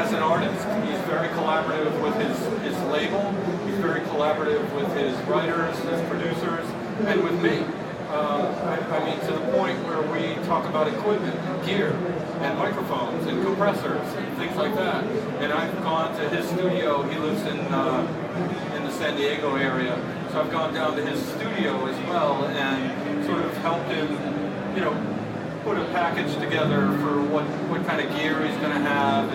as an artist, he's very collaborative with his label. He's very collaborative with his writers, his producers, and with me. I mean, to the point where we talk about equipment, gear, and microphones, and compressors, and things like that. And I've gone to his studio. He lives in the San Diego area, so I've gone down to his studio as well and sort of helped him, you know, put a package together for what kind of gear he's going to have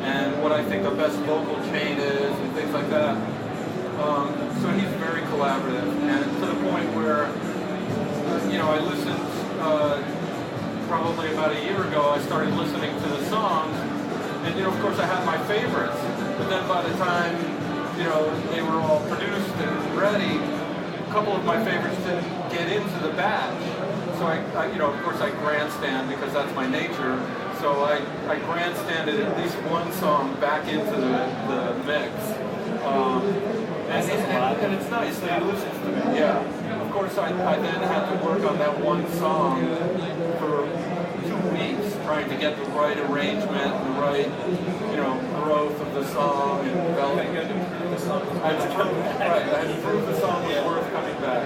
and what I think the best vocal chain is and things like that. So he's very collaborative, and to the point where, you know, I listened probably about a year ago. I started listening to the songs, and you know, of course, I had my favorites. But then by the time, you know, they were all produced and ready, a couple of my favorites didn't get into the batch. So I you know, of course, I grandstand because that's my nature. So I grandstanded at least one song back into the mix. And it's nice that he listens to me. Yeah. Of course, I then had to work on that one song for 2 weeks, trying to get the right arrangement, the right, you know, growth of the song and developing it. I had to prove the song was worth coming back.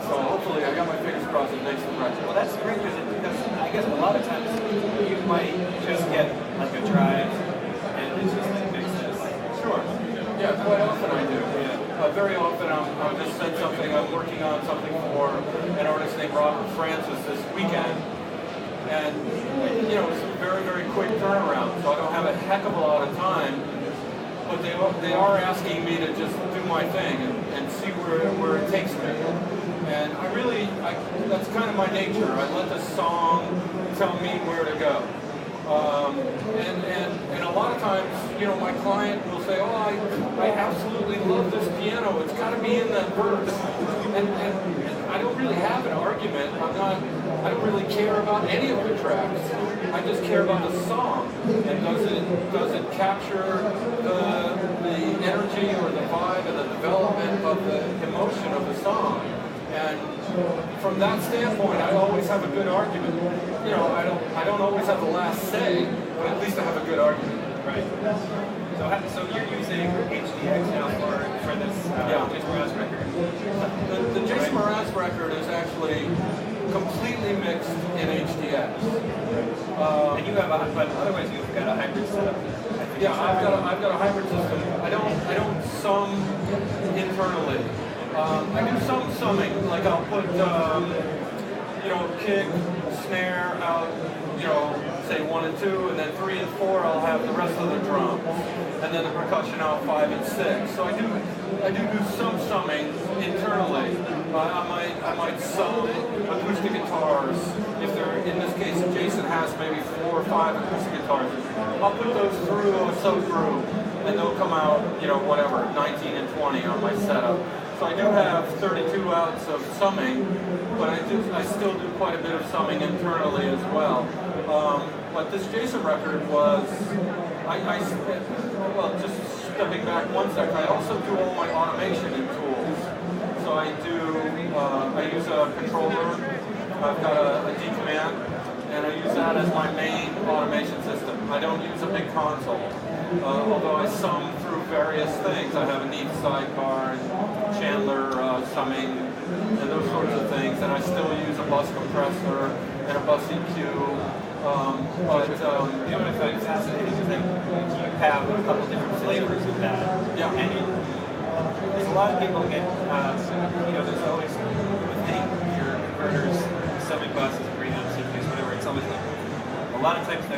So hopefully, I got my fingers crossed it makes the record. Well, that's great because I guess a lot of times you might just get like a drive and it's just like makes sense. Sure. Yeah, quite often I do. Yeah. Very often I'll just send something. I'm working on something for an artist named Robert Francis this weekend, and you know, it's a very, very quick turnaround. So I don't have a heck of a lot of time, but they are asking me to just do my thing and see where it takes me. And that's kind of my nature. I let the song tell me where to go. And a lot of times, you know, my client will say, "Oh, I absolutely love this piano. It's got to be in that verse." And I don't really have an argument. I don't really care about any of the tracks. I just care about the song. And does it capture the energy or the vibe and the development of the emotion of the song? And from that standpoint, I always have a good argument. You know, I don't always have the last say, but at least I have a good argument. Right. So you're using HDX now for this Jason Mraz record. The Jason Mraz record is actually completely mixed in HDX. And you have but otherwise you've got a hybrid setup. Yeah, I've got a hybrid system. I don't sum internally. I do some summing, like I'll put, you know, kick, snare out, you know, say 1 and 2, and then 3 and 4 I'll have the rest of the drums, and then the percussion out 5 and 6. So I do some summing internally. I might sum acoustic guitars. If they're, in this case, Jason has maybe 4 or 5 acoustic guitars. I'll put those through a subgroup, and they'll come out, you know, whatever, 19 and 20 on my setup. So I do have 32 outs of summing, but I still do quite a bit of summing internally as well. But this Jason record was, well, just stepping back one second, I also do all my automation in tools. So I use a controller, I've got a D command, and I use that as my main automation system. I don't use a big console. Although I sum through various things. I have a neat sidecar and Chandler summing and those sorts of things, and I still use a bus compressor and a bus EQ. You know what I find fascinating is that you have a couple different flavors of that. Yeah. And there's a lot of people get, you know, there's always, with any your converters, summing buses, preamps, EQs, whatever, it's always like, a lot of times the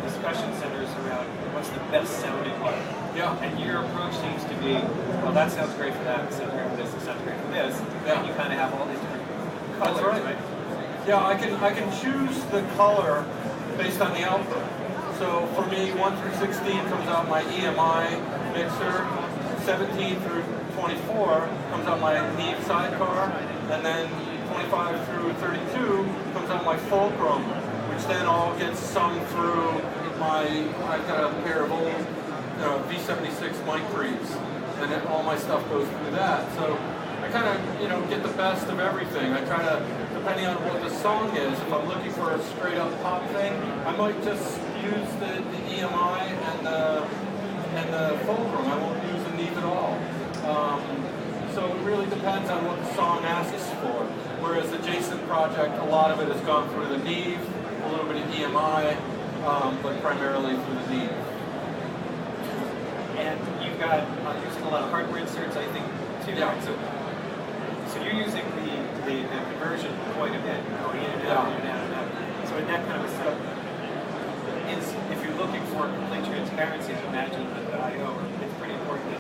discussion centers around what's the best sounding one. Yeah. And your approach seems to be, well, that sounds great for that, it sounds great for this, it sounds great for this. Yeah. And you kind of have all these different colors, That's right. Yeah, I can choose the color based on the output. So for me, 1 through 16 comes out my EMI mixer, 17 through 24 comes out my Neve sidecar, and then 25 through 32 comes out my Fulcrum, which then all gets summed through I've got a pair of old V76 mic pre's, and then all my stuff goes through that. So I kind of, you know, get the best of everything. I try to, depending on what the song is, if I'm looking for a straight up pop thing, I might just use the EMI and the fulcrum. I won't use the Neve at all. So it really depends on what the song asks for. Whereas the Jason project, a lot of it has gone through the Neve, a little bit of EMI, but primarily through the Neve. And you've got using a lot of hardware inserts, I think, too. Yeah. Right? So you're using the conversion quite a bit, going in and out, in and out, and out. So in that kind of a setup, if you're looking for complete transparency, I imagine that the I/O, it's pretty important.